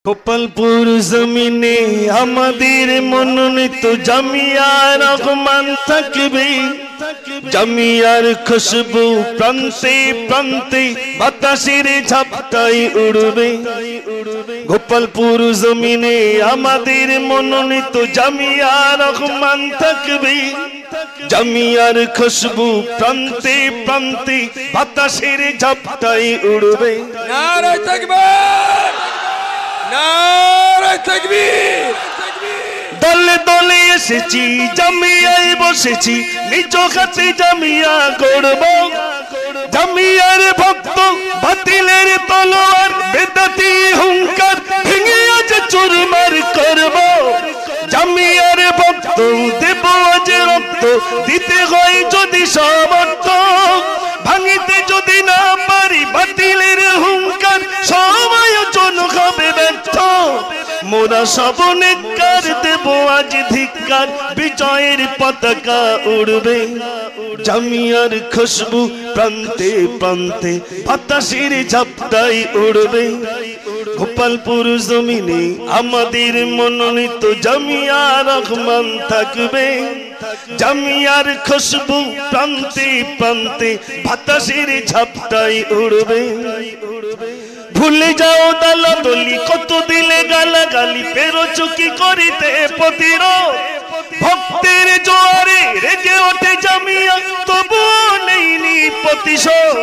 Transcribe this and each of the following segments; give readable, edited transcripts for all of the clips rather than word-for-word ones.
গোপালপুর জমিনে আমাদের মনোনীত জামিয়া রহমান থাকবে। জামিয়ার খুশবু প্রান্তে প্রান্তে বাতাসের ঝাপটায় উড়বে। গোপালপুর জমিনে আমাদের মনোনীত জামিয়া রহমান থাকবে। জামিয়ার খুশবু প্রান্তে প্রান্তে বাতাসের ঝাপটায় উড়বে। নারে তাকবীর, নারে তাকবীর। দলে দলে এসেছি, জামিয়ায় বসেছি, নিজ হাতে জামিয়া গড়ব। জামিয়ার ভক্ত বাতিলের তলোয়ার, বেদাতি হুঙ্কার ভেঙে আজ চুরমার করব। জামিয়ার ভক্ত দেব আজ রক্ত, দিতে হয় যদি সমর্থ। ভাঙিতে যদি না পারি বাতিলের হুঙ্কার, সব আয়োজন হবে ব্যর্থ। মোরা সব নেককার দেব আজ ধিক্কার, বিজয়ের পতাকা উড়বে। জামিয়ার খুশবু প্রান্তে প্রান্তে বাতাসের ঝাপটায় উড়বে। গোপালপুর জমিনে আমাদের মনোনীত জামিয়া রহমান থাকবে। জামিয়ার খুশবু প্রান্তে প্রান্তে বাতাসের ঝাপটায় উড়বে। ভুলে যাও দলাদলি, কত দিলে গালাগালি, পেরোছো কি করিতে প্রতিরোধ। ভক্তের জোয়ারে রেগে ওঠে জামিয়া, তবুও নেইনি প্রতিশোধ।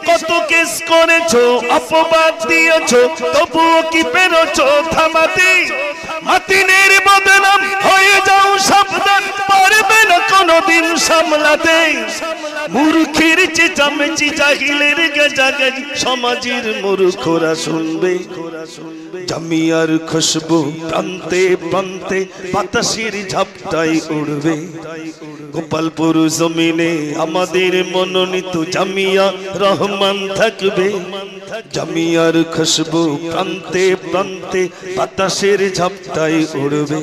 কত কেস করেছো, অপবাদ দিয়েছো, তবুও কি পেরোছো থামাতে। মাতিনের বদনাম হয়ে যাও সাবধান, পারবে না কোনোদিন সামলাতে। মূর্খের চেঁচামেচি, জাহিলের গেজাগেজি, সমাজের মূর্খরা শুনবে। জামিয়ার খুশবু প্রান্তে প্রান্তে বাতাসের ঝাপটায় উড়বে। গোপালপুর জমিনে আমাদের মনোনীত জামিয়া রহমান থাকবে। জামিয়ার খুশবু প্রান্তে প্রান্তে বাতাসের ঝাপটায় উড়বে।